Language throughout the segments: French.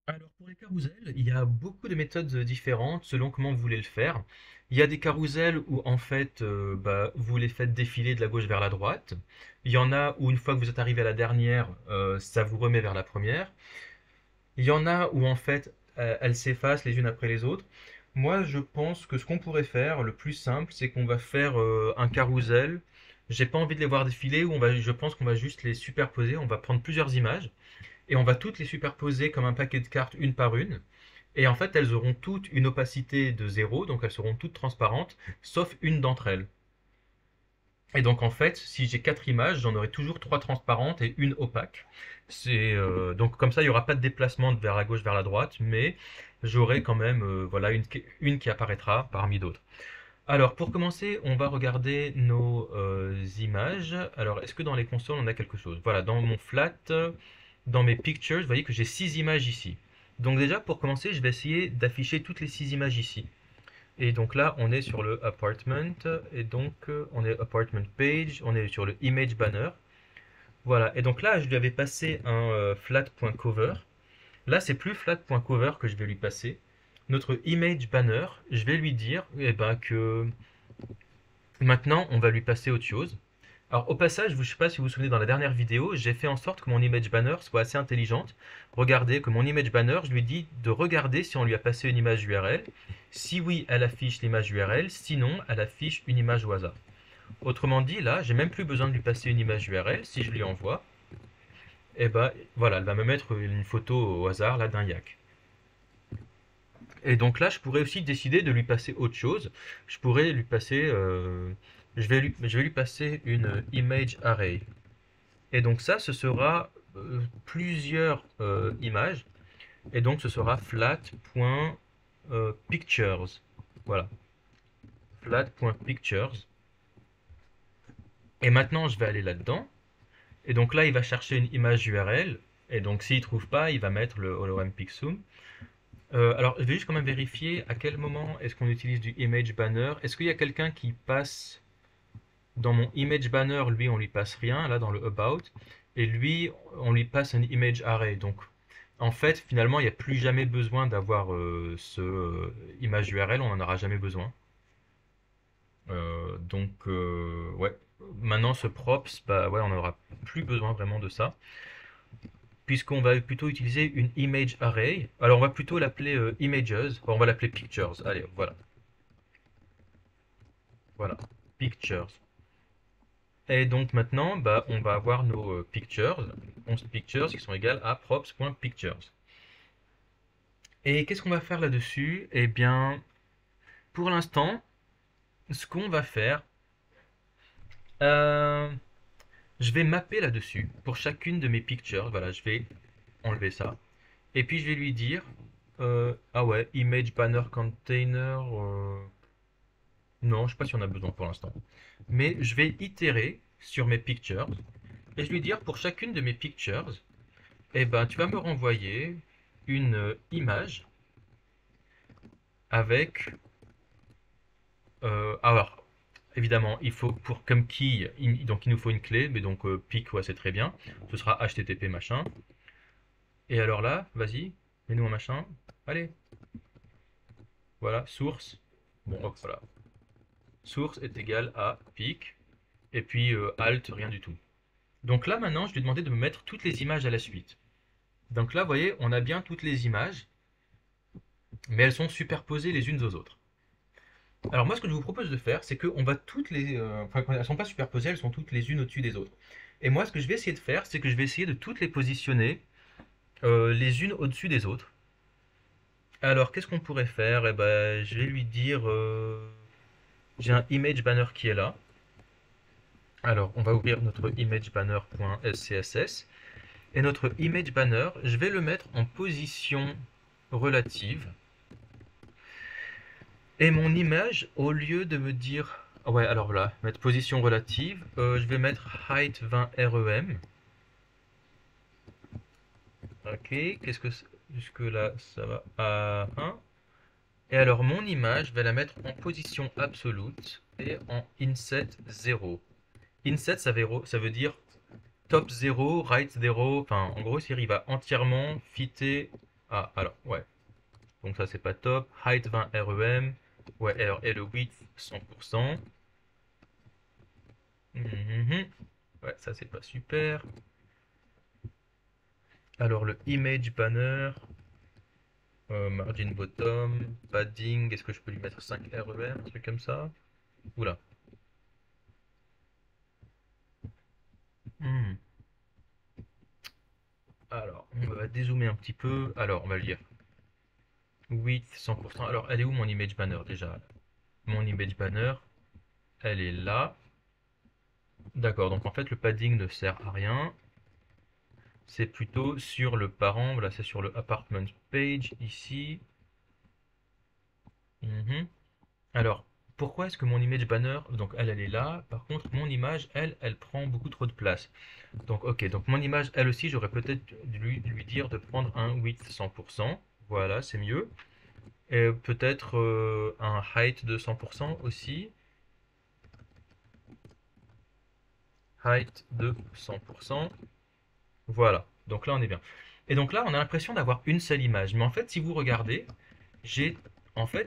Alors pour les carousels, il y a beaucoup de méthodes différentes selon comment vous voulez le faire. Il y a des carousels où en fait vous les faites défiler de la gauche vers la droite. Il y en a où une fois que vous êtes arrivé à la dernière, ça vous remet vers la première. Il y en a où en fait elles s'effacent les unes après les autres. Moi je pense que ce qu'on pourrait faire, le plus simple, c'est qu'on va faire un carrousel. J'ai pas envie de les voir défiler, je pense qu'on va juste les superposer. On va prendre plusieurs images et on va toutes les superposer comme un paquet de cartes une par une. Et en fait, elles auront toutes une opacité de zéro, donc elles seront toutes transparentes, sauf une d'entre elles. Et donc en fait, si j'ai quatre images, j'en aurai toujours trois transparentes et une opaque. Donc comme ça, il n'y aura pas de déplacement de vers la gauche vers la droite, mais j'aurai quand même voilà une qui apparaîtra parmi d'autres. Alors pour commencer, on va regarder nos images. Alors est-ce que dans les consoles on a quelque chose? Voilà, dans mon flat, dans mes pictures, vous voyez que j'ai 6 images ici. Donc déjà pour commencer, je vais essayer d'afficher toutes les 6 images ici. Et donc là, on est sur le apartment, et donc on est apartment page, on est sur le image banner. Voilà, et donc là, je lui avais passé un flat.cover. Là, c'est plus flat.cover que je vais lui passer. Notre image banner, je vais lui dire eh ben, que maintenant, on va lui passer autre chose. Alors au passage, je ne sais pas si vous vous souvenez dans la dernière vidéo, j'ai fait en sorte que mon image banner soit assez intelligente. Regardez que mon image banner, je lui dis de regarder si on lui a passé une image URL. Si oui, elle affiche l'image URL, sinon elle affiche une image au hasard. Autrement dit, là, j'ai même plus besoin de lui passer une image URL. Si je lui envoie, et ben voilà, elle va me mettre une photo au hasard là d'un yak. Et donc là, je pourrais aussi décider de lui passer autre chose. Je pourrais lui passer, je vais lui passer une image array. Et donc ça, ce sera plusieurs images. Et donc ce sera flat.pictures. Voilà, flat.pictures. Et maintenant, je vais aller là-dedans. Et donc là, il va chercher une image URL. Et donc s'il ne trouve pas, il va mettre le Holorem Pixum. Alors, je vais juste quand même vérifier à quel moment est-ce qu'on utilise du image banner. Est-ce qu'il y a quelqu'un qui passe dans mon image banner, lui, on lui passe rien, là, dans le about. Et lui, on lui passe un image array. Donc, en fait, finalement, il n'y a plus jamais besoin d'avoir ce image URL, on n'en aura jamais besoin. Ouais. Maintenant, ce props, bah ouais, on n'aura plus besoin vraiment de ça, puisqu'on va plutôt utiliser une image array. Alors, on va plutôt l'appeler images, enfin, on va l'appeler pictures. Allez, voilà. Voilà, pictures. Et donc maintenant, bah, on va avoir nos pictures, 11 pictures qui sont égales à props.pictures. Et qu'est-ce qu'on va faire là-dessus? Eh bien, pour l'instant, ce qu'on va faire, euh, je vais mapper là-dessus pour chacune de mes pictures. Voilà, je vais enlever ça. Et puis je vais lui dire, ah ouais, image banner container. Non, je sais pas si on a besoin pour l'instant. Mais je vais itérer sur mes pictures et je vais lui dire pour chacune de mes pictures, eh ben, tu vas me renvoyer une image avec. Alors, évidemment, il faut pour comme key, donc il nous faut une clé, mais donc pic, ouais, c'est très bien. Ce sera HTTP machin. Et alors là, vas-y, mets-nous un machin. Allez, voilà, source. Bon, hop, voilà. Source est égal à pic, et puis alt, rien du tout. Donc là, maintenant, je lui ai demandé de me mettre toutes les images à la suite. Donc là, vous voyez, on a bien toutes les images, mais elles sont superposées les unes aux autres. Alors moi, ce que je vous propose de faire, c'est qu'on va toutes les... enfin, elles ne sont pas superposées, elles sont toutes les unes au-dessus des autres. Et moi, ce que je vais essayer de faire, c'est que je vais essayer de toutes les positionner les unes au-dessus des autres. Alors, qu'est-ce qu'on pourrait faire? Eh ben, je vais lui dire... j'ai un image banner qui est là. Alors, on va ouvrir notre image banner.scss. Et notre image banner, je vais le mettre en position relative. Et mon image, au lieu de me dire... Ouais, alors voilà, mettre position relative, je vais mettre height 20 rem. Ok, qu'est-ce que jusque là, ça va à 1. Et alors mon image, je vais la mettre en position absolute et en inset 0. Inset, ça veut dire top 0, right 0. Enfin, en gros, il va entièrement fitter Ah, alors, ouais. Donc ça, c'est pas top. Height 20 REM. Ouais, alors, et le width 100%. Mhm. Ouais, ça, c'est pas super. Alors, le image banner. Margin bottom. Padding. Est-ce que je peux lui mettre 5 REM? Un truc comme ça? Oula. Hmm. Alors, on va dézoomer un petit peu. Alors, on va le dire width 100%. Alors, elle est où mon image banner déjà? Mon image banner, elle est là. D'accord, donc en fait, le padding ne sert à rien. C'est plutôt sur le parent. Voilà, c'est sur le apartment page ici. Mhm. Alors, pourquoi est-ce que mon image banner, donc elle est là. Par contre, mon image, elle prend beaucoup trop de place. Donc, ok, donc mon image, elle aussi, j'aurais peut-être dû lui dire de prendre un width 100%. Voilà, c'est mieux. Et peut-être un height de 100% aussi. Height de 100%. Voilà, donc là on est bien. Et donc là on a l'impression d'avoir une seule image. Mais en fait, si vous regardez, j'ai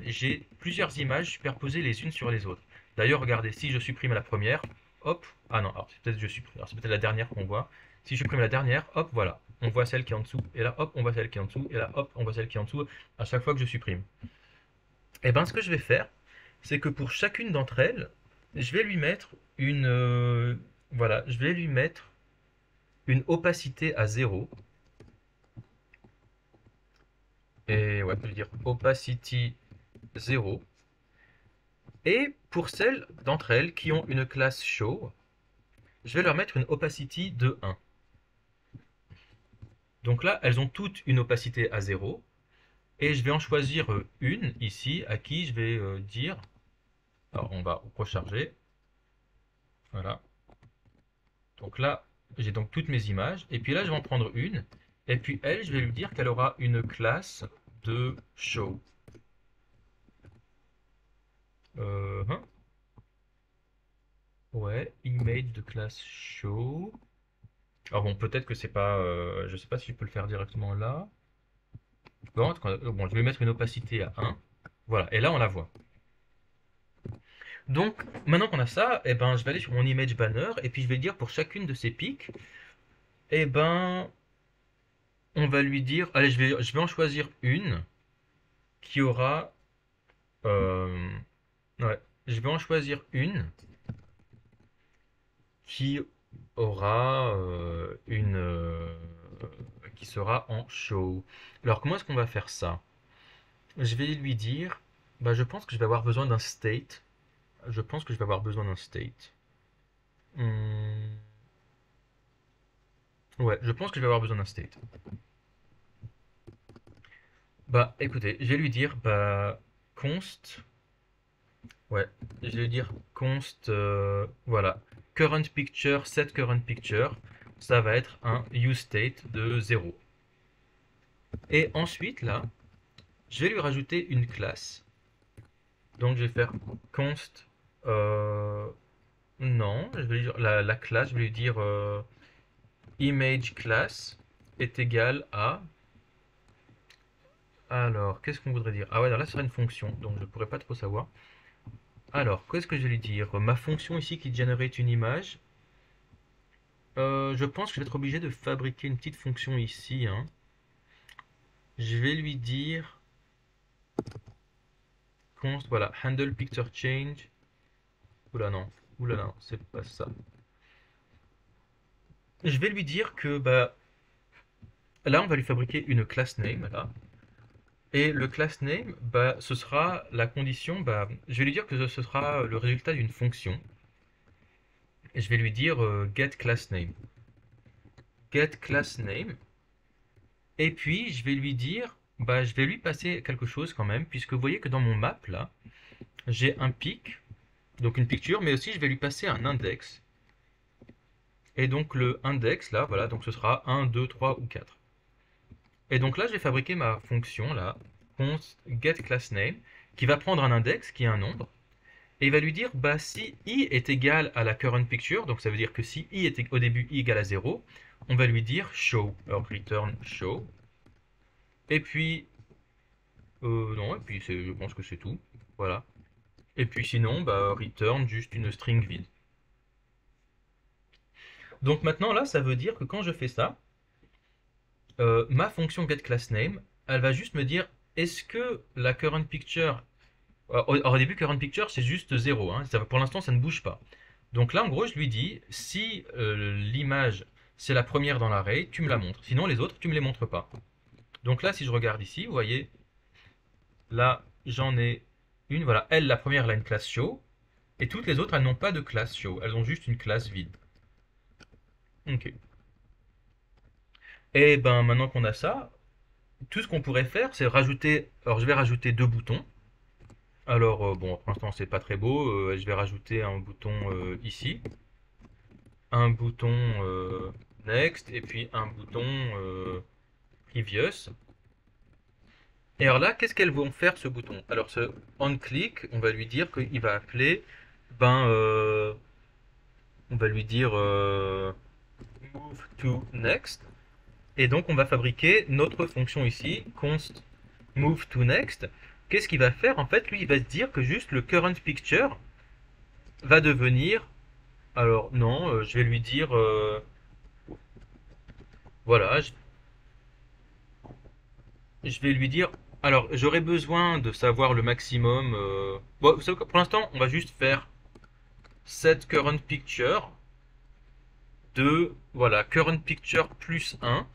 j'ai plusieurs images superposées les unes sur les autres. D'ailleurs, regardez, si je supprime la première, hop, ah non, alors c'est peut-être je supprime, alors c'est peut-être la dernière qu'on voit. Si je supprime la dernière, hop, voilà, on voit celle qui est en dessous. Et là, hop, on voit celle qui est en dessous. Et là, hop, on voit celle qui est en dessous à chaque fois que je supprime. Et bien, ce que je vais faire, c'est que pour chacune d'entre elles, je vais lui mettre une, voilà, je vais lui mettre une opacité à 0. Et ouais, je vais dire opacity 0. Et pour celles d'entre elles qui ont une classe show, je vais leur mettre une opacity de 1. Donc là, elles ont toutes une opacité à 0. Et je vais en choisir une ici à qui je vais dire. Alors on va recharger. Voilà. Donc là, j'ai donc toutes mes images. Et puis là, je vais en prendre une. Et puis elle, je vais lui dire qu'elle aura une classe de show. Hein. Ouais, image de classe show. Alors bon, peut-être que c'est pas, je sais pas si je peux le faire directement là. Bon, bon, je vais mettre une opacité à 1. Voilà, et là on la voit. Donc, maintenant qu'on a ça, eh ben, je vais aller sur mon image banner et puis je vais dire pour chacune de ces pics, eh ben, on va lui dire, allez, je vais en choisir une qui aura, euh, ouais, je vais en choisir une qui aura qui sera en show. Alors, comment est-ce qu'on va faire ça? Je vais lui dire, bah, je pense que je vais avoir besoin d'un state. Je pense que je vais avoir besoin d'un state. Hmm, ouais, je pense que je vais avoir besoin d'un state. Bah, écoutez, je vais lui dire, bah, const. Ouais, je vais lui dire const. Voilà. Current picture, set current picture. Ça va être un useState de 0. Et ensuite, là, je vais lui rajouter une classe. Donc, je vais faire const. Non, je vais lui dire la classe, je vais lui dire image class est égal à. Alors, qu'est-ce qu'on voudrait dire? Ah ouais, alors là, ce sera une fonction, donc je ne pourrais pas trop savoir. Alors, qu'est-ce que je vais lui dire? Ma fonction ici qui génère une image. Je pense que je vais être obligé de fabriquer une petite fonction ici, hein. Je vais lui dire const, voilà, handle picture change. Oula non, c'est pas ça. Je vais lui dire que bah là, on va lui fabriquer une class name là. Et le class name, bah, ce sera la condition, bah, je vais lui dire que ce sera le résultat d'une fonction. Et je vais lui dire get class name. Get class name. Et puis, je vais lui dire, bah, je vais lui passer quelque chose quand même, puisque vous voyez que dans mon map, là, j'ai un pic, donc une picture, mais aussi je vais lui passer un index. Et donc le index, là, voilà, donc ce sera 1, 2, 3 ou 4. Et donc là, je vais fabriquer ma fonction, là, const get class name, qui va prendre un index, qui est un nombre, et il va lui dire, bah, si i est égal à la current picture, donc ça veut dire que si i est au début i égale à 0, on va lui dire show, alors return show. Et puis, non, et puis je pense que c'est tout. Voilà. Et puis sinon, bah, return juste une string vide. Donc maintenant, là, ça veut dire que quand je fais ça, ma fonction getClassName, elle va juste me dire est-ce que la current picture. Au début, current picture, c'est juste 0. Hein, pour l'instant, ça ne bouge pas. Donc là, en gros, je lui dis si l'image c'est la première dans l'array, tu me la montres. Sinon, les autres, tu me les montres pas. Donc là, si je regarde ici, vous voyez, là, j'en ai une. Voilà, elle, la première, elle a une classe show. Et toutes les autres, elles n'ont pas de classe show. Elles ont juste une classe vide. Ok. Et ben maintenant qu'on a ça, tout ce qu'on pourrait faire, c'est rajouter. Alors je vais rajouter deux boutons. Alors bon, pour l'instant c'est pas très beau. Je vais rajouter un bouton ici, un bouton next et puis un bouton previous. Et alors là, qu'est-ce qu'elles vont faire ce bouton? Alors ce on click, on va lui dire qu'il va appeler, ben, on va lui dire move to next. Et donc on va fabriquer notre fonction ici, const move to next. Qu'est-ce qu'il va faire? En fait, lui, il va se dire que juste le current picture va devenir. Alors non, je vais lui dire, voilà, je vais lui dire. Alors j'aurais besoin de savoir le maximum. Bon, vous savez quoi, pour l'instant, on va juste faire set current picture de voilà current picture plus un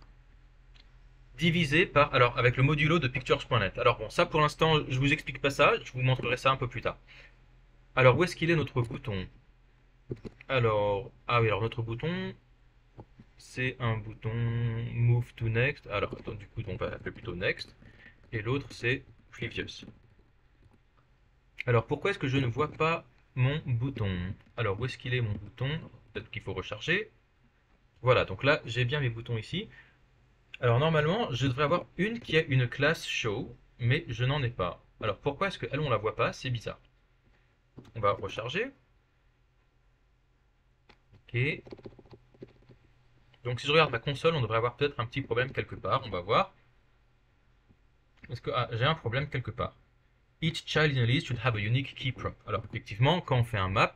divisé par alors avec le modulo de pictures.net. Alors bon, ça pour l'instant, je vous explique pas ça, je vous montrerai ça un peu plus tard. Alors où est-ce qu'il est notre bouton? Alors ah oui, alors notre bouton c'est un bouton move to next. Alors attends, du coup on va appeler plutôt next et l'autre c'est previous. Alors pourquoi est-ce que je ne vois pas mon bouton? Alors où est-ce qu'il est mon bouton? Peut-être qu'il faut recharger. Voilà, donc là j'ai bien mes boutons ici. Alors normalement, je devrais avoir une qui a une classe show, mais je n'en ai pas. Alors pourquoi est-ce qu'elle on la voit pas? C'est bizarre. On va recharger. Ok. Donc si je regarde ma console, on devrait avoir peut-être un petit problème quelque part. On va voir. Est-ce que j'ai un problème quelque part? Each child in a list should have a unique key prop. Alors effectivement, quand on fait un map,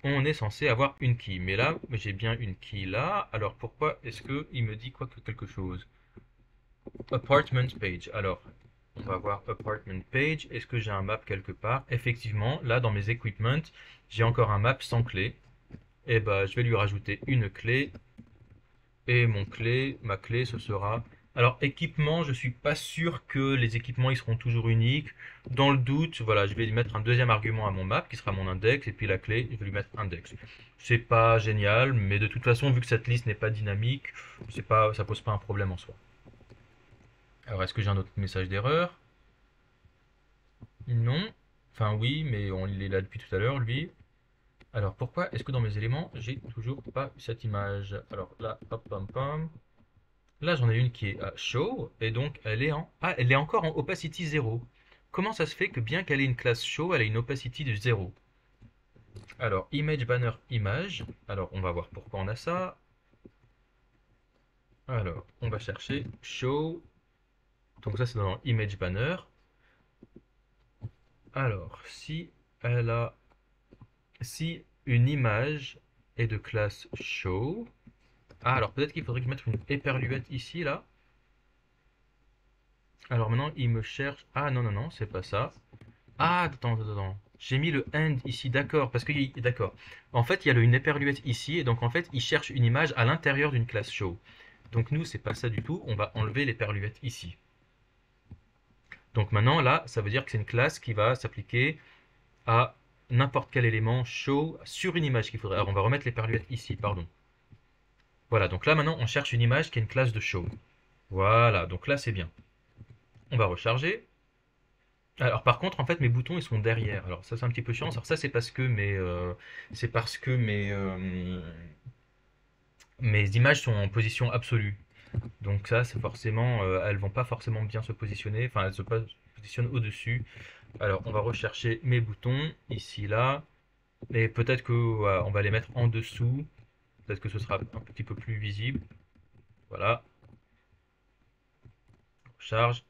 on est censé avoir une key. Mais là, j'ai bien une key là. Alors pourquoi est-ce qu'il me dit quoi que quelque chose? Apartment page. Alors, on va voir apartment page. Est-ce que j'ai un map quelque part? Effectivement, là dans mes equipment, j'ai encore un map sans clé. Et bah, je vais lui rajouter une clé. Et ma clé, ce sera. Alors, équipement, je suis pas sûr que les équipements ils seront toujours uniques. Dans le doute, voilà, je vais lui mettre un deuxième argument à mon map qui sera mon index. Et puis la clé, je vais lui mettre index. C'est pas génial, mais de toute façon, vu que cette liste n'est pas dynamique, ça pose pas un problème en soi. Alors, est-ce que j'ai un autre message d'erreur? Non. Enfin, oui, mais il est là depuis tout à l'heure, lui. Alors, pourquoi est-ce que dans mes éléments, j'ai toujours pas cette image? Alors là, hop, pam, pam. Là, j'en ai une qui est à show, et donc elle est en. Ah, elle est encore en opacity 0. Comment ça se fait que bien qu'elle ait une classe show, elle ait une opacity de 0? Alors, image banner image. Alors, on va voir pourquoi on a ça. Alors, on va chercher show. Donc, ça, c'est dans image banner. Alors, elle a si une image est de classe show. Ah, alors peut-être qu'il faudrait que je mette une éperluette ici, là. Alors maintenant, il me cherche. Ah non, non, non, c'est pas ça. Ah, attends, attends, attends. J'ai mis le end ici, d'accord, parce que d'accord. En fait, il y a une éperluette ici, et donc en fait, il cherche une image à l'intérieur d'une classe show. Donc nous, c'est pas ça du tout. On va enlever l'éperluette ici. Donc maintenant, là, ça veut dire que c'est une classe qui va s'appliquer à n'importe quel élément show sur une image qu'il faudrait. Alors on va remettre l'éperluette ici, pardon. Voilà, donc là maintenant, on cherche une image qui est une classe de show. Voilà, donc là, c'est bien. On va recharger. Alors par contre, en fait, mes boutons ils sont derrière. Alors ça c'est un petit peu chiant. Alors ça c'est parce que mes images sont en position absolue. Donc ça c'est forcément, elles vont pas forcément bien se positionner. Enfin elles se positionnent au-dessus. Alors on va rechercher mes boutons ici là. Et peut-être que on va les mettre en dessous. Peut-être que ce sera un petit peu plus visible. Voilà. charge.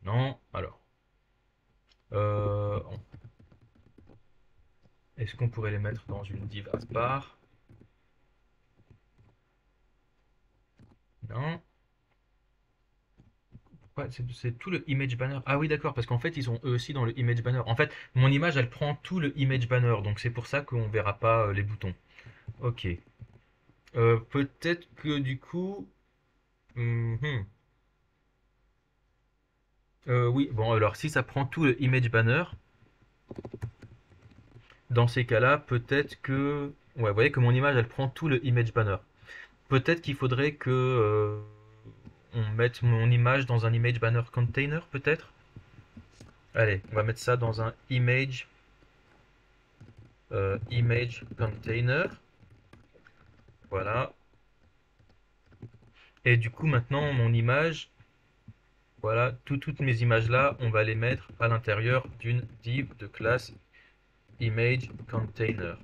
Non, alors. Euh, Est-ce qu'on pourrait les mettre dans une div à part? Non. Ouais, c'est tout le image banner. Ah oui, d'accord, parce qu'en fait, ils sont eux aussi dans le image banner. En fait, mon image, elle prend tout le image banner, donc c'est pour ça qu'on verra pas les boutons. Ok. Peut-être que du coup... mhm. Oui, bon, alors si ça prend tout le image banner, dans ces cas-là, peut-être que... Ouais, vous voyez que mon image, elle prend tout le image banner. Peut-être qu'il faudrait que on mette mon image dans un image banner container, peut-être. Allez, on va mettre ça dans un image container. Voilà. Et du coup, maintenant, mon image, voilà, toutes mes images là, on va les mettre à l'intérieur d'une div de classe image container.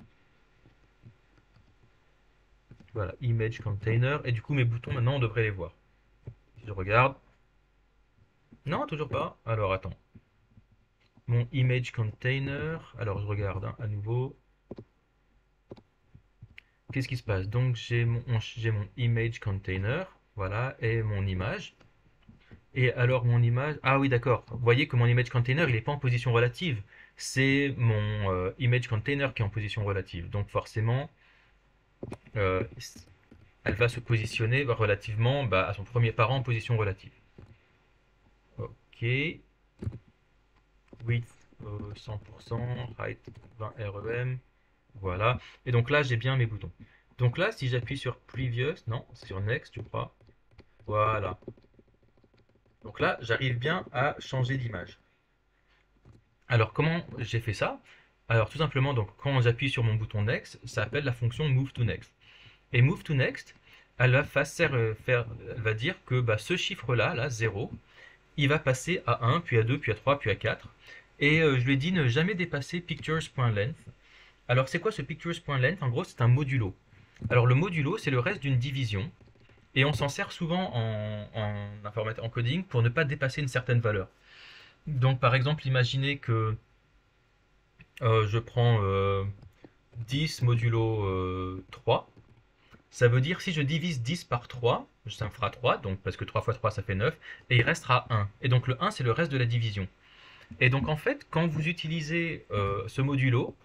Voilà, image container. Et du coup, mes boutons, maintenant, on devrait les voir. Si je regarde. Non, toujours pas. Alors, attends. Mon image container. Alors, je regarde hein, à nouveau. Qu'est-ce qui se passe? Donc, j'ai mon image container. Voilà, et mon image. Et alors, mon image. Ah oui, d'accord. Vous voyez que mon image container, il n'est pas en position relative. C'est mon image container qui est en position relative. Donc, forcément, euh, elle va se positionner relativement bah, à son premier parent en position relative. Ok. Width 100%, height 20 rem. Voilà. Et donc là, j'ai bien mes boutons. Donc là, si j'appuie sur Previous, non, c'est sur Next, je crois. Voilà. Donc là, j'arrive bien à changer d'image. Alors, comment j'ai fait ça? Alors, tout simplement, donc, quand j'appuie sur mon bouton Next, ça appelle la fonction Move to Next. Et Move to Next, elle va dire que bah, ce chiffre-là, là, 0, il va passer à 1, puis à 2, puis à 3, puis à 4. Et je lui ai dit ne jamais dépasser pictures.length. Alors, c'est quoi ce pictures.length? En gros, c'est un modulo. Alors, le modulo, c'est le reste d'une division. Et on s'en sert souvent en coding pour ne pas dépasser une certaine valeur. Donc, par exemple, imaginez que je prends 10 modulo 3. Ça veut dire si je divise 10 par 3, ça me fera 3, donc parce que 3 fois 3 ça fait 9, et il restera 1. Et donc le 1 c'est le reste de la division. Et donc en fait, quand vous utilisez ce modulo,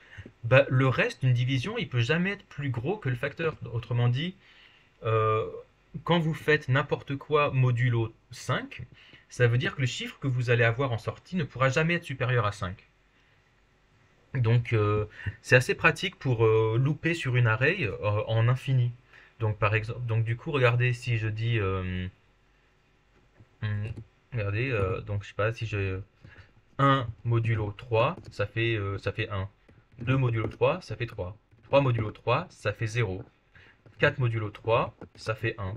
bah, le reste d'une division, il peut jamais être plus gros que le facteur. Autrement dit, euh, quand vous faites n'importe quoi modulo 5, ça veut dire que le chiffre que vous allez avoir en sortie ne pourra jamais être supérieur à 5. Donc c'est assez pratique pour louper sur une array en infini. Donc par exemple, donc du coup, regardez si je dis, hum, regardez, donc je sais pas si j'ai 1 modulo 3, ça fait 1. 2 modulo 3, ça fait 3. 3 modulo 3, ça fait 0. 4 modulo 3, ça fait 1.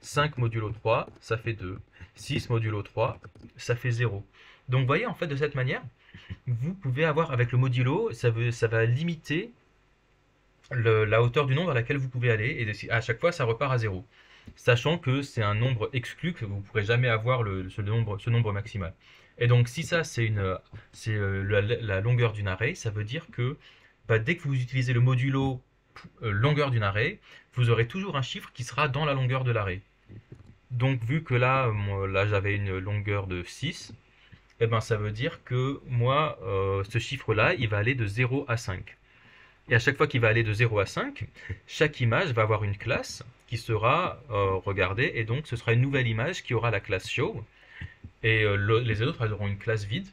5 modulo 3, ça fait 2. 6 modulo 3, ça fait 0. Donc vous voyez, en fait, de cette manière, vous pouvez avoir avec le modulo, ça va limiter la hauteur du nombre à laquelle vous pouvez aller, et à chaque fois, ça repart à 0. Sachant que c'est un nombre exclu, que vous ne pourrez jamais avoir ce nombre maximal. Et donc, si ça, c'est la longueur d'une array, ça veut dire que bah, dès que vous utilisez le modulo longueur d'une array, vous aurez toujours un chiffre qui sera dans la longueur de l'array. Donc, vu que là, là j'avais une longueur de 6, eh ben, ça veut dire que moi, ce chiffre-là, il va aller de 0 à 5. Et à chaque fois qu'il va aller de 0 à 5, chaque image va avoir une classe qui sera regardée, et donc ce sera une nouvelle image qui aura la classe show, et les autres, elles auront une classe vide,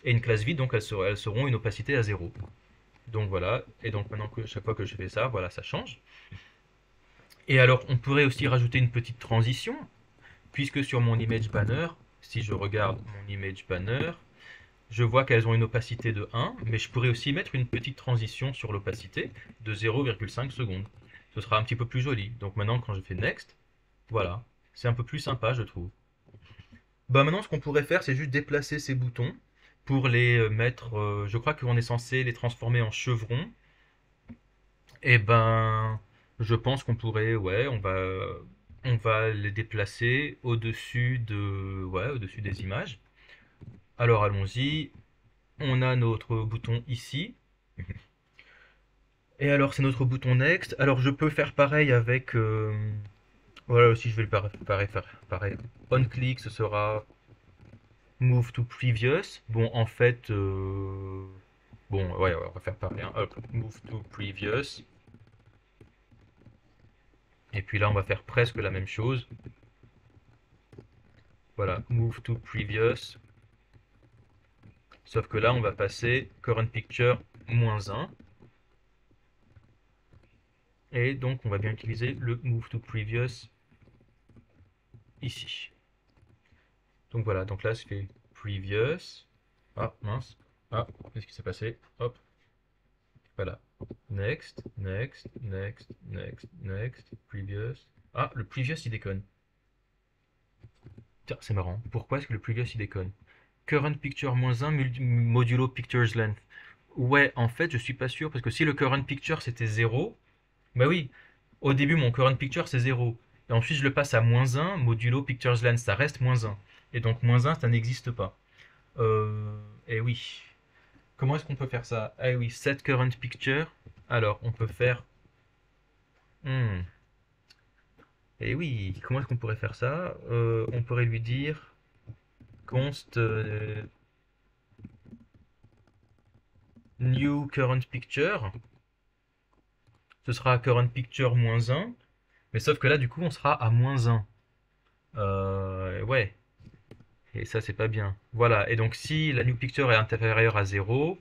et une classe vide, donc elles seront une opacité à 0. Donc voilà, et donc maintenant que chaque fois que je fais ça, voilà, ça change. Et alors, on pourrait aussi rajouter une petite transition, puisque sur mon image banner, si je regarde mon image banner, je vois qu'elles ont une opacité de 1, mais je pourrais aussi mettre une petite transition sur l'opacité de 0,5 secondes. Ce sera un petit peu plus joli. Donc maintenant, quand je fais Next, voilà, c'est un peu plus sympa, je trouve. Bah maintenant, ce qu'on pourrait faire, c'est juste déplacer ces boutons pour les mettre. Je crois qu'on est censé les transformer en chevrons. Et ben, je pense qu'on pourrait, ouais, on va. on va les déplacer au-dessus des images. Alors allons-y, on a notre bouton ici. Et alors c'est notre bouton Next. Alors je peux faire pareil avec... voilà, si je vais le faire pareil. On-click, ce sera Move to Previous. Bon, en fait... bon, ouais, on va faire pareil, hein. Hop, Move to Previous. Et puis là, on va faire presque la même chose. Voilà, Move to Previous. Sauf que là, on va passer Current Picture -1. Et donc, on va bien utiliser le Move to Previous ici. Donc voilà, donc là, je fais Previous. Ah, mince. Ah, qu'est-ce qui s'est passé? Hop, voilà. Next, next, next, next, next, Previous. Ah, le Previous, il déconne. Tiens, c'est marrant. Pourquoi est-ce que le Previous, il déconne? Current Picture -1 modulo Pictures Length. Ouais, en fait, je suis pas sûr, parce que si le Current Picture, c'était 0, bah oui, au début, mon current picture, c'est 0. Et ensuite, je le passe à -1, modulo pictures length, ça reste -1. Et donc, -1, ça n'existe pas. Et oui. Comment est-ce qu'on peut faire ça? Ah oui, set current picture. Alors, on peut faire... Hmm. Et oui, comment est-ce qu'on pourrait faire ça? On pourrait lui dire const new current picture. Ce sera current picture -1. Mais sauf que là, du coup, on sera à -1. Ouais. Et ça, c'est pas bien. Voilà. Et donc, si la new picture est inférieure à 0,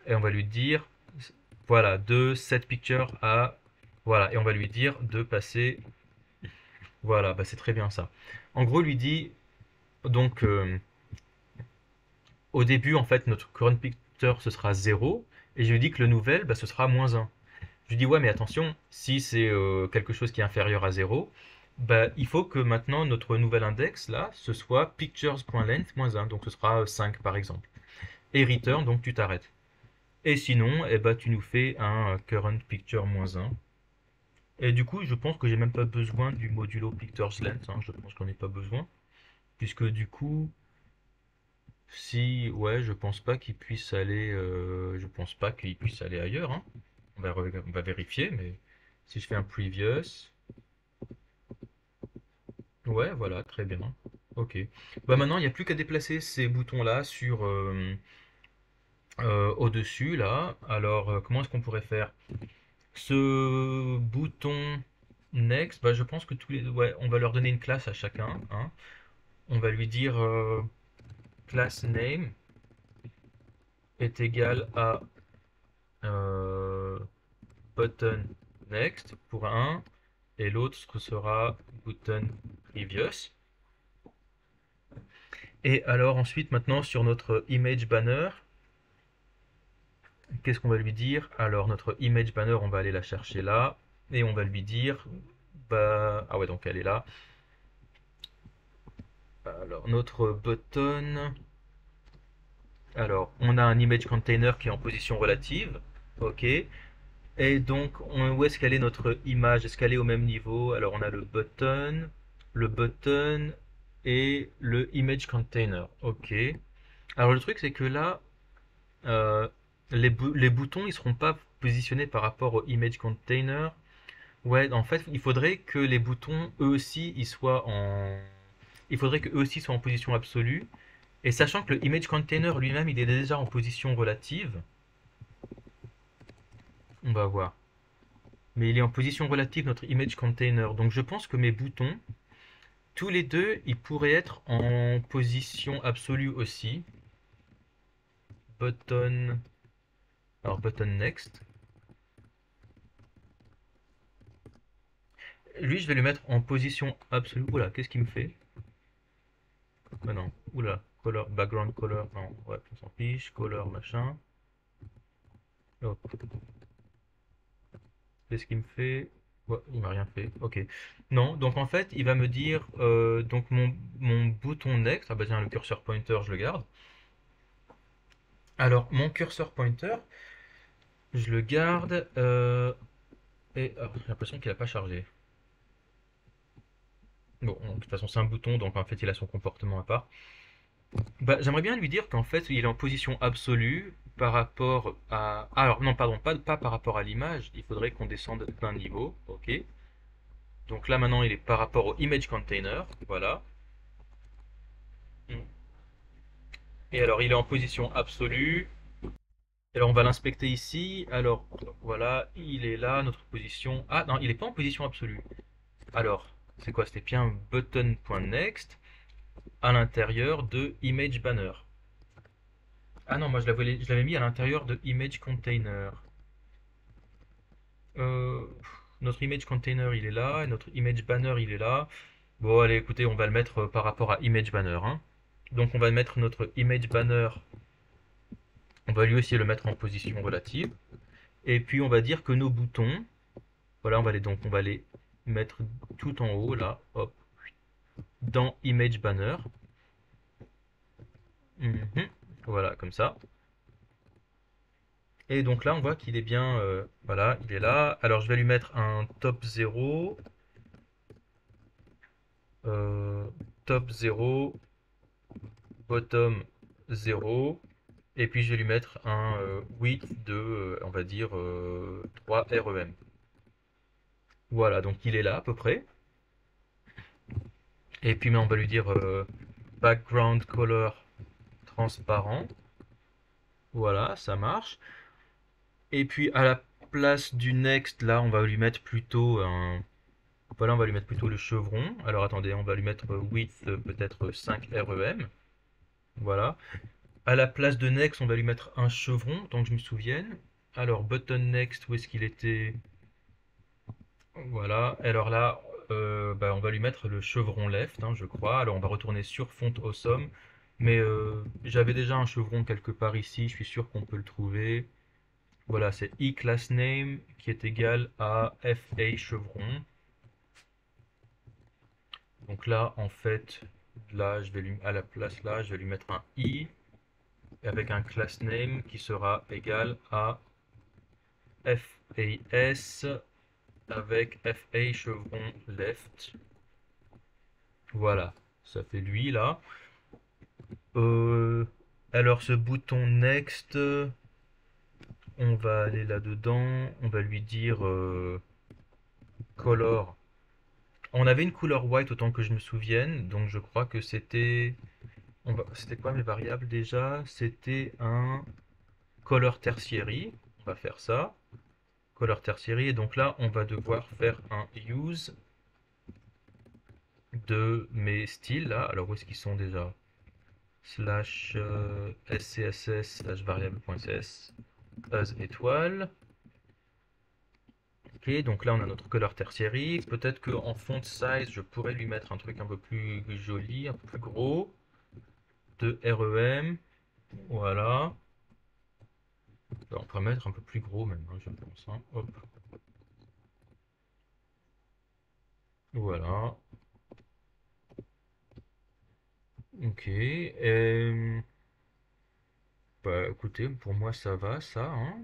et on va lui dire, voilà, de set picture à, voilà, et on va lui dire de passer, voilà, bah c'est très bien ça. En gros, lui dit, donc, au début, en fait, notre current picture, ce sera 0, et je lui dis que le nouvel, bah, ce sera -1. Je lui dis, ouais, mais attention, si c'est quelque chose qui est inférieur à 0, bah, il faut que maintenant notre nouvel index, là, ce soit pictures.length -1, donc ce sera 5 par exemple. Et return, donc tu t'arrêtes. Et sinon, eh ben, tu nous fais un current picture -1. Et du coup, je pense que j'ai même pas besoin du modulo pictures length, hein, je pense qu'on n'en ai pas besoin. Puisque du coup, si, ouais, je pense pas qu'il puisse aller, je pense pas qu'il puisse aller ailleurs, hein. On va vérifier, mais si je fais un previous, ouais, voilà, très bien. Ok. Bah maintenant, il n'y a plus qu'à déplacer ces boutons-là sur au-dessus, là. Alors, comment est-ce qu'on pourrait faire? Ce bouton Next, bah, je pense que ouais, on va leur donner une classe à chacun, hein. On va lui dire class name est égal à euh, button next pour un et l'autre sera button previous. Et alors ensuite maintenant sur notre image banner, qu'est-ce qu'on va lui dire? Alors notre image banner, on va aller la chercher là et on va lui dire bah ah ouais donc elle est là. Alors notre button, alors on a un image container qui est en position relative, ok. Et donc où est-ce qu'elle est notre image? Est-ce qu'elle est au même niveau? Alors on a le button et le image container, ok. Alors le truc c'est que là euh, les boutons ils seront pas positionnés par rapport au image container. Ouais, en fait, il faudrait que les boutons, eux aussi, il faudrait que eux aussi soient en position absolue. Et sachant que le image container lui-même, il est déjà en position relative, on va voir. Mais il est en position relative, notre image container. Donc je pense que mes boutons, tous les deux, ils pourraient être en position absolue aussi. Button, alors button next. Lui, je vais le mettre en position absolue. Oula, qu'est-ce qu'il me fait? Ah non, oula, color, background color, non, ouais, on s'en fiche, color, machin. Hop. Qu'est-ce qu'il me fait? Ouais, il m'a rien fait. Ok. Non, donc en fait, il va me dire donc mon bouton next. Ah bah tiens, le curseur pointer, je le garde. Alors, mon curseur pointer, je le garde et j'ai l'impression qu'il n'a pas chargé. Bon, de toute façon, c'est un bouton, donc en fait, il a son comportement à part. Bah, j'aimerais bien lui dire qu'en fait, il est en position absolue par rapport à... Ah, alors, non, pardon, pas par rapport à l'image. Il faudrait qu'on descende d'un niveau. OK. Donc là, maintenant, il est par rapport au image container. Voilà. Et alors, il est en position absolue. Alors, on va l'inspecter ici. Alors, voilà, il est là, notre position. Ah, non, il n'est pas en position absolue. Alors, c'est quoi? C'était bien button.next à l'intérieur de image banner. Ah non, moi je l'avais mis à l'intérieur de image container. Euh, Notre image container il est là, et notre image banner il est là. Bon, allez, écoutez, on va le mettre par rapport à image banner, hein. Donc on va mettre notre image banner, on va lui aussi le mettre en position relative. Et puis on va dire que nos boutons, voilà, on va les mettre tout en haut là, hop, dans image banner. Mhm. Voilà, comme ça. Et donc là, on voit qu'il est bien, voilà, il est là. Alors je vais lui mettre un top 0, euh, top 0, bottom 0, et puis je vais lui mettre un width de, on va dire, 3 REM. Voilà, donc il est là à peu près. Et puis on va lui dire background color transparent. Voilà, ça marche. Et puis à la place du next, là, on va lui mettre plutôt un... Voilà, on va lui mettre plutôt le chevron. Alors attendez, on va lui mettre width peut-être 5 REM. Voilà. À la place de next, on va lui mettre un chevron, tant que je me souvienne. Alors, button next, où est-ce qu'il était? Voilà. Alors là, bah, on va lui mettre le chevron left, hein, je crois. Alors, on va retourner sur font awesome. Mais j'avais déjà un chevron quelque part ici, je suis sûr qu'on peut le trouver. Voilà, c'est eClassName qui est égal à FA chevron. Donc là, en fait, là, à la place là, je vais lui mettre un i avec un class name qui sera égal à FAS avec FA chevron left. Voilà, ça fait lui là. Euh, alors ce bouton next, on va aller là-dedans, on va lui dire color. On avait une couleur white autant que je me souvienne, donc je crois que c'était... C'était quoi mes variables déjà? C'était un color tertiary. On va faire ça. Color tertiary. Et donc là, on va devoir faire un use de mes styles là. Alors où est-ce qu'ils sont déjà? Slash scss slash variable.cs as étoile. Ok, donc là on a notre color tertiary. Peut-être qu'en font size, je pourrais lui mettre un truc un peu plus joli, un peu plus gros. De REM. Voilà. On pourrait mettre un peu plus gros même, hein, je pense, hein. Hop. Voilà. Ok. Bah écoutez, pour moi ça va, ça, hein.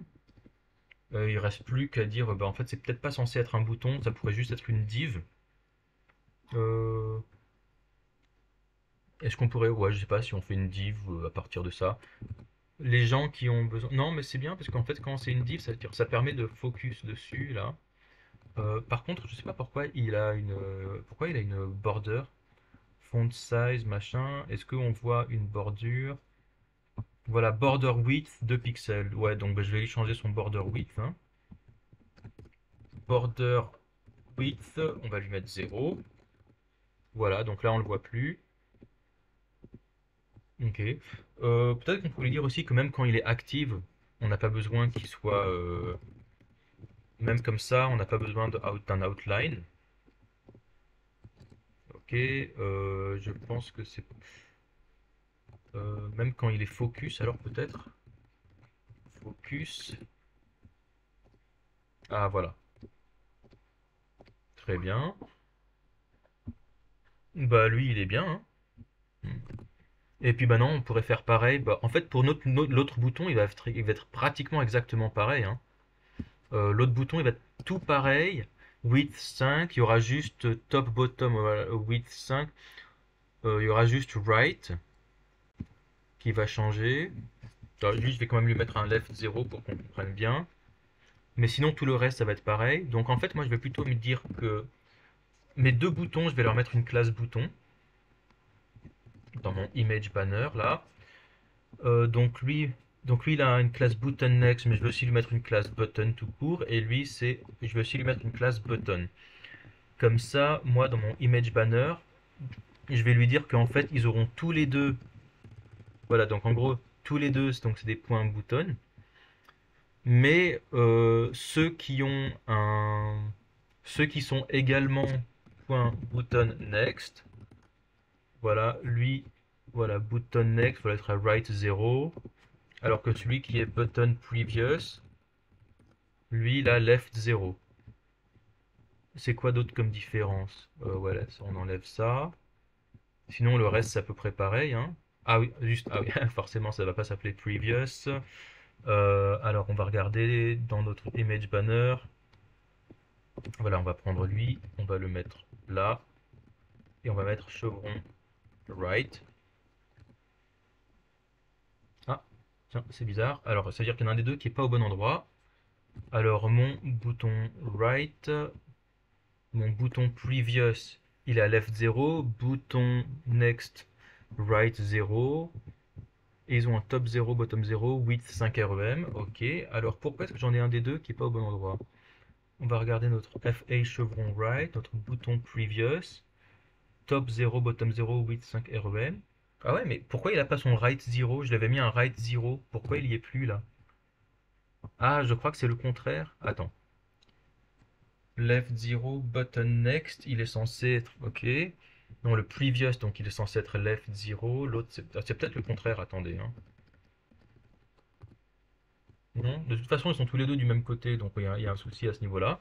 Il reste plus qu'à dire, bah en fait c'est peut-être pas censé être un bouton, ça pourrait juste être une div. Euh, Est-ce qu'on pourrait, ouais, je sais pas si on fait une div à partir de ça. Les gens qui ont besoin, non mais c'est bien parce qu'en fait quand c'est une div, ça permet de focus dessus là. Par contre, je sais pas pourquoi il a une border, font size machin. Est-ce qu'on voit une bordure? Voilà, border width 2 pixels. Ouais, donc bah, je vais lui changer son border width, hein. Border width, on va lui mettre 0. Voilà, donc là on le voit plus. Ok. Peut-être qu'on peut lui dire aussi que même quand il est active, on n'a pas besoin qu'il soit... même comme ça, on n'a pas besoin d'un outline. Ok. Je pense que c'est... même quand il est focus, alors peut-être... Focus... Ah voilà. Très bien. Bah lui il est bien, hein. Et puis bah non, on pourrait faire pareil. Bah, en fait, pour l'autre bouton, il va être pratiquement exactement pareil, hein. L'autre bouton, il va être tout pareil. width 5, il y aura juste top bottom width 5, il y aura juste right qui va changer. Alors, lui, je vais quand même lui mettre un left 0 pour qu'on comprenne bien. Mais sinon, tout le reste, ça va être pareil. Donc en fait, moi, je vais plutôt me dire que mes deux boutons, je vais leur mettre une classe bouton dans mon image banner là. Euh, donc lui, donc lui, il a une classe button next, mais je vais aussi lui mettre une classe button tout court. Et lui, je vais aussi lui mettre une classe button. Comme ça, moi, dans mon image banner, je vais lui dire qu'en fait, ils auront tous les deux. Voilà, donc en gros, tous les deux, donc c'est des points button. Mais ceux qui sont également point button next, voilà, lui, voilà, button next va être à right 0, alors que celui qui est button previous, lui, il a left 0. C'est quoi d'autre comme différence? Voilà, on enlève ça. Sinon, le reste, c'est à peu près pareil, hein. Ah oui, juste, ah oui, forcément, ça va pas s'appeler previous. Alors, on va regarder dans notre image banner. Voilà, on va prendre lui, on va le mettre là, et on va mettre chevron right. Ah, tiens, c'est bizarre. Alors, ça veut dire qu'il y en a un des deux qui est pas au bon endroit. Alors, mon bouton right, mon bouton previous, il est à left 0, bouton next right 0. Et ils ont un top 0, bottom 0, width 5 REM. Ok, alors pourquoi est-ce que j'en ai un des deux qui est pas au bon endroit? On va regarder notre FA chevron right, notre bouton previous, top 0, bottom 0, width 5 REM. Ah ouais, mais pourquoi il a pas son right 0? Je l'avais mis un right 0. Pourquoi il y est plus là? Ah, je crois que c'est le contraire. Attends. Left 0, button next, il est censé être. Ok. Non, le previous, donc il est censé être left 0. L'autre, c'est peut-être le contraire. Attendez, hein. Non, de toute façon, ils sont tous les deux du même côté, donc il y a un souci à ce niveau-là.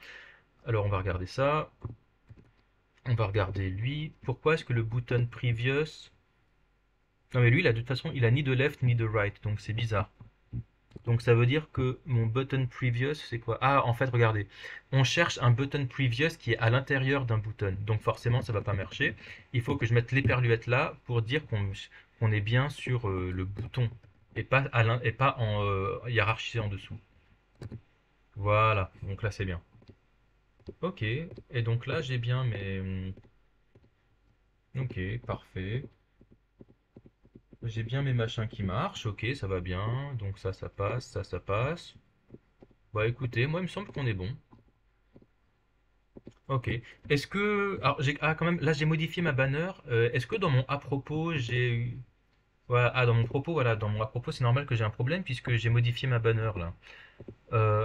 Alors, on va regarder ça. On va regarder lui. Pourquoi est-ce que le button previous. Non, mais lui, de toute façon, il a ni de left ni de right, donc c'est bizarre. Donc ça veut dire que mon button previous, c'est quoi? Ah, en fait, regardez. On cherche un button previous qui est à l'intérieur d'un button. Donc forcément, ça va pas marcher. Il faut que je mette l'éperluette là pour dire qu'on est bien sur le bouton et pas, et pas en hiérarchisé en dessous. Voilà, donc là c'est bien. Ok, et donc là j'ai bien mes. Ok, parfait. J'ai bien mes machins qui marchent, ok, ça va bien. Donc ça passe, ça passe. Bah écoutez, moi il me semble qu'on est bon. Ok. Est-ce que. Alors, quand même, là j'ai modifié ma banner. Est-ce que dans mon à propos, j'ai eu. Voilà, ah, dans mon propos, voilà, dans mon à propos, c'est normal que j'ai un problème puisque j'ai modifié ma banner là.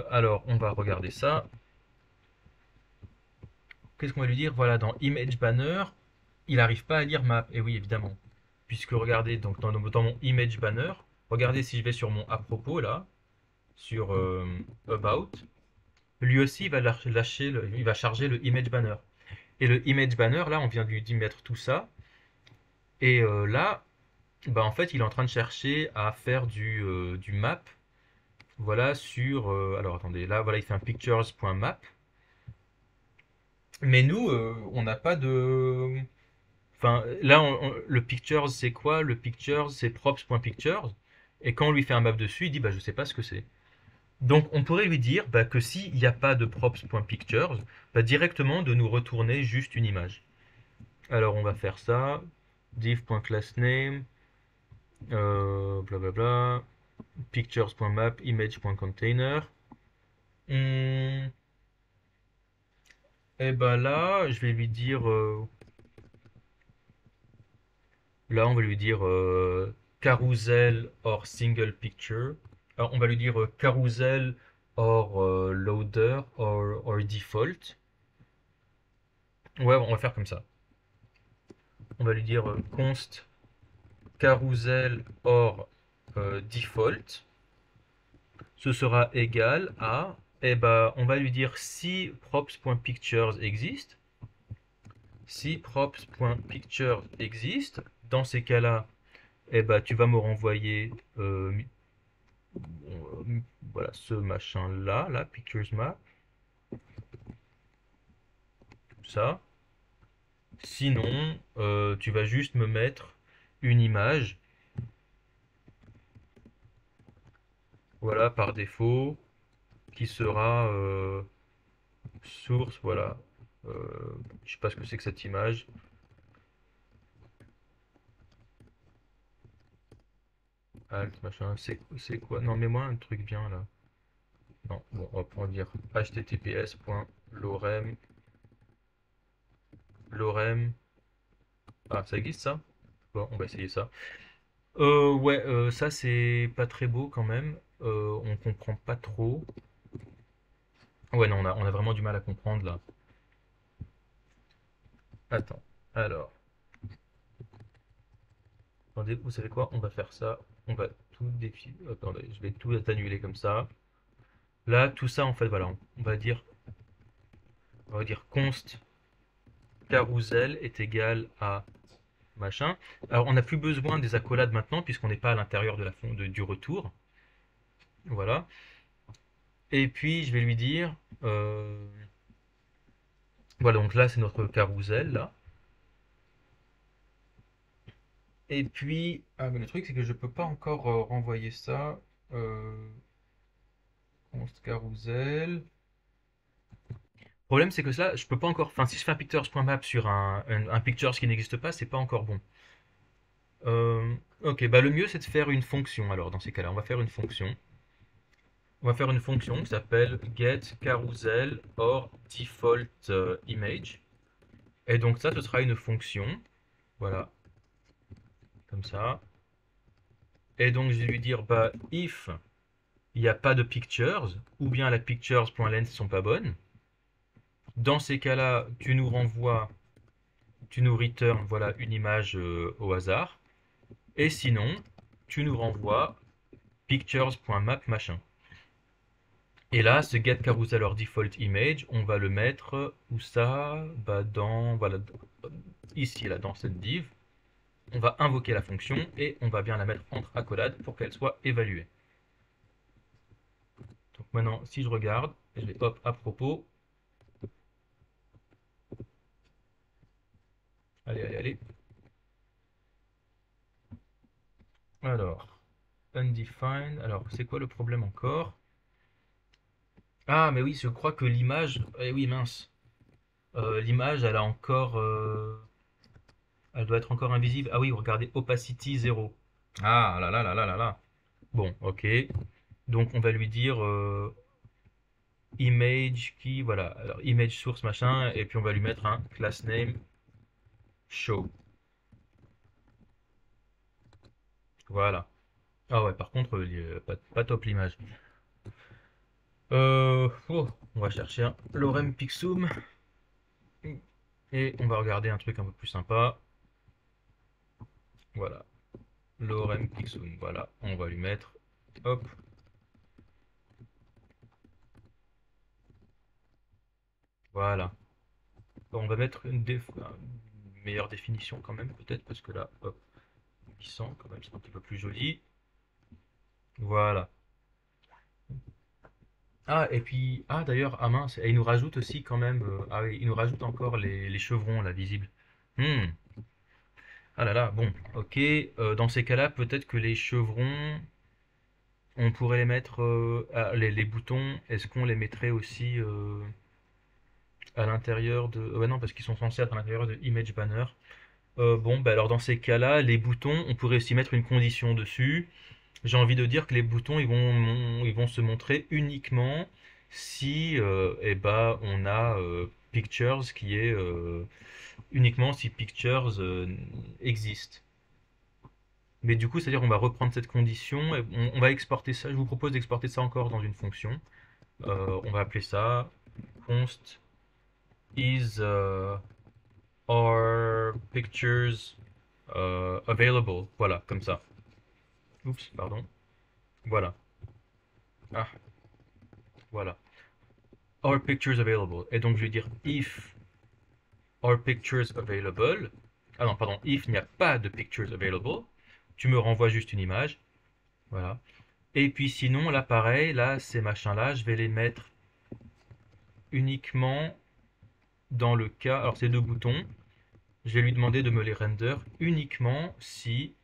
Alors, on va regarder ça. Qu'est-ce qu'on va lui dire? Voilà, dans Image Banner, il n'arrive pas à lire map. Et oui, évidemment. Puisque regardez, donc dans mon Image Banner, regardez si je vais sur mon à propos là, sur About, lui aussi il va lâcher, il va charger le Image Banner. Et le Image Banner, là, on vient de lui mettre tout ça. Et là, bah, en fait, il est en train de chercher à faire du map. Voilà, sur. Alors attendez, là, voilà, il fait un pictures.map. Mais nous, on n'a pas de. Enfin, là, le pictures, c'est quoi? Le pictures, c'est props.pictures. Et quand on lui fait un map dessus, il dit, bah, je sais pas ce que c'est. Donc, on pourrait lui dire bah, que s'il n'y a pas de props.pictures, bah, directement de nous retourner juste une image. Alors, on va faire ça. Div.className, blablabla, pictures.map, image.container. Et bah là, je vais lui dire, là, on va lui dire carousel or single picture. Alors, on va lui dire carousel or loader or default. Ouais, on va faire comme ça. On va lui dire const carousel or default. Ce sera égal à, eh ben, on va lui dire si props.pictures existe. Si props.pictures existe, dans ces cas-là, eh ben, tu vas me renvoyer voilà, ce machin-là, là, pictures map. ça. Sinon, tu vas juste me mettre une image, voilà, par défaut, qui sera source, voilà. Je sais pas ce que c'est que cette image. Alt, machin, c'est quoi? Non, mets-moi un truc bien là. Non, bon, on va prendre dire https://lorem, lorem. Ah, ça existe ça? Bon, on va essayer ça. Ouais, ça c'est pas très beau quand même. On comprend pas trop. Ouais, non, on a vraiment du mal à comprendre là. Attends. Alors, attendez, vous savez quoi? On va faire ça. On va tout défiler. Attendez, je vais tout annuler comme ça. Là, tout ça, en fait, voilà, on va dire const carousel est égal à machin. Alors, on n'a plus besoin des accolades maintenant puisqu'on n'est pas à l'intérieur de du retour. Voilà. Et puis, je vais lui dire, voilà, donc là, c'est notre carousel, là. Et puis, ah, mais le truc, c'est que je peux pas encore renvoyer ça. Euh, const carousel. Le problème, c'est que ça, je peux pas encore. Enfin, si je fais un pictures.map sur un pictures qui n'existe pas, c'est pas encore bon. Ok, bah le mieux, c'est de faire une fonction. Alors, dans ces cas-là, on va faire une fonction. On va faire une fonction qui s'appelle get carousel or default image. Et donc ça, ce sera une fonction. Voilà, comme ça. Et donc, je vais lui dire, bah, if il n'y a pas de pictures, ou bien la pictures.length ne sont pas bonnes. Dans ces cas-là, tu nous return voilà, une image au hasard. Et sinon, tu nous renvoies pictures.map machin. Et là, ce get carousel or default image, on va le mettre où ça? Bah voilà, ici, là, dans cette div. On va invoquer la fonction et on va bien la mettre entre accolades pour qu'elle soit évaluée. Donc maintenant, si je regarde, je vais hop à propos. Allez, allez, allez. Alors, undefined. Alors, c'est quoi le problème encore? Ah, mais oui, je crois que l'image. Eh oui, mince. L'image, elle doit être encore invisible. Ah oui, regardez, opacity 0. Ah là là là là là là. Bon, ok. Donc, on va lui dire image qui. Voilà. Alors, image source machin. Et puis, on va lui mettre un class name show. Voilà. Ah ouais, par contre, pas top l'image. On va chercher un lorem pixum. Et on va regarder un truc un peu plus sympa. Voilà. Lorem pixum. Voilà. On va lui mettre. Hop. Voilà. On va mettre une meilleure définition quand même, peut-être, parce que là, hop, 800, quand même, c'est un petit peu plus joli. Voilà. Ah, et puis, ah d'ailleurs, ah mince, et il nous rajoute aussi quand même, ah oui, il nous rajoute encore les chevrons là, visibles. Hmm. Ah là là, bon, ok. Dans ces cas-là, peut-être que les chevrons, on pourrait les mettre, les boutons, est-ce qu'on les mettrait aussi à l'intérieur de. Ouais, non, parce qu'ils sont censés être à l'intérieur de Image Banner. Bon, bah alors dans ces cas-là, les boutons, on pourrait aussi mettre une condition dessus. J'ai envie de dire que les boutons, ils vont se montrer uniquement si eh ben, on a Pictures qui est uniquement si Pictures existe. Mais du coup, c'est-à-dire on va reprendre cette condition et on va exporter ça. Je vous propose d'exporter ça encore dans une fonction. On va appeler ça const is are pictures available. Voilà, comme ça. Oups, pardon. Voilà. Ah, voilà. Are pictures available. Et donc je vais dire if are pictures available. Ah non, pardon, if il n'y a pas de pictures available, tu me renvoies juste une image. Voilà. Et puis sinon, là pareil, là ces machins-là, je vais les mettre uniquement dans le cas, alors ces deux boutons, je vais lui demander de me les render uniquement si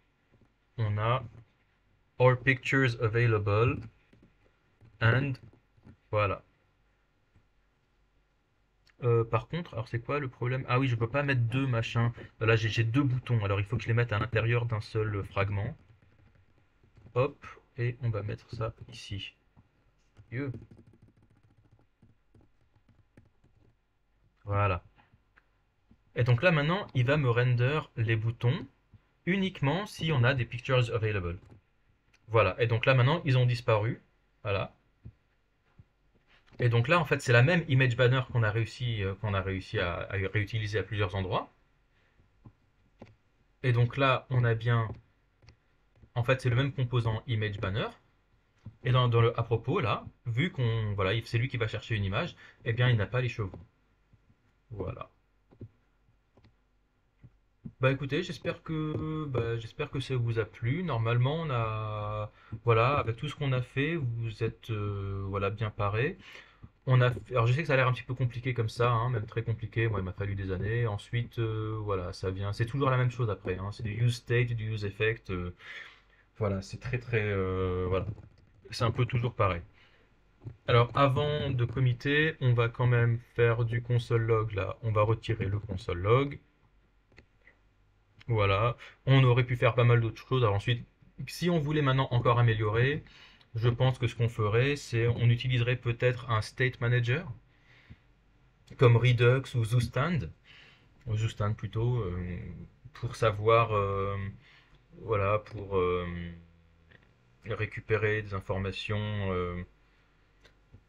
on a All Pictures Available and voilà. Par contre, alors c'est quoi le problème? Ah oui, je peux pas mettre deux machins. Là, j'ai deux boutons, alors il faut que je les mette à l'intérieur d'un seul fragment. Hop, et on va mettre ça ici. Mieux. Voilà. Et donc là maintenant, il va me render les boutons uniquement si on a des pictures available. Voilà. Et donc là maintenant, ils ont disparu. Voilà. Et donc là, en fait, c'est la même image banner qu'on a réussi à réutiliser à plusieurs endroits. Et donc là, on a bien, en fait, c'est le même composant image banner. Et dans le à propos là, vu qu'on voilà, c'est lui qui va chercher une image, eh bien, il n'a pas les chevaux. Voilà. Bah écoutez, j'espère que ça vous a plu. Normalement, on a voilà, avec tout ce qu'on a fait, vous êtes voilà bien paré. Alors je sais que ça a l'air un petit peu compliqué comme ça, hein, même très compliqué. Moi, il m'a fallu des années. Ensuite, voilà, ça vient. C'est toujours la même chose après, hein. C'est du use state, du use effect. Voilà, c'est voilà. C'est un peu toujours pareil. Alors avant de committer, on va quand même faire du console log là. On va retirer le console log. Voilà. On aurait pu faire pas mal d'autres choses. Alors ensuite, si on voulait maintenant encore améliorer, je pense que ce qu'on ferait, c'est on utiliserait peut-être un state manager comme Redux ou Zustand, ou Zustand plutôt, pour savoir, voilà, pour récupérer des informations.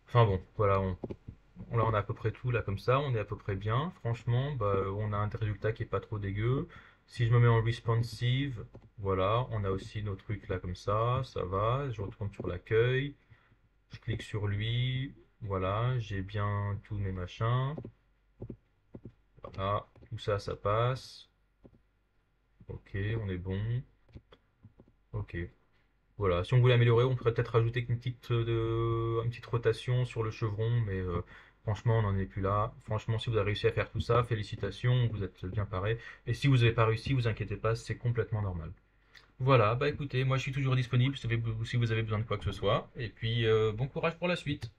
Enfin bon, voilà, là on a à peu près tout là comme ça, on est à peu près bien. Franchement, bah, on a un résultat qui est pas trop dégueu. Si je me mets en responsive, voilà, on a aussi nos trucs là comme ça va. Je retourne sur l'accueil, je clique sur lui, voilà, j'ai bien tous mes machins. Voilà, tout ça, ça passe. Ok, on est bon. Ok. Voilà, si on voulait améliorer, on pourrait peut-être rajouter une petite rotation sur le chevron, mais franchement, on n'en est plus là. Franchement, si vous avez réussi à faire tout ça, félicitations, vous êtes bien paré. Et si vous n'avez pas réussi, vous inquiétez pas, c'est complètement normal. Voilà, bah écoutez, moi je suis toujours disponible si vous avez besoin de quoi que ce soit. Et puis, bon courage pour la suite.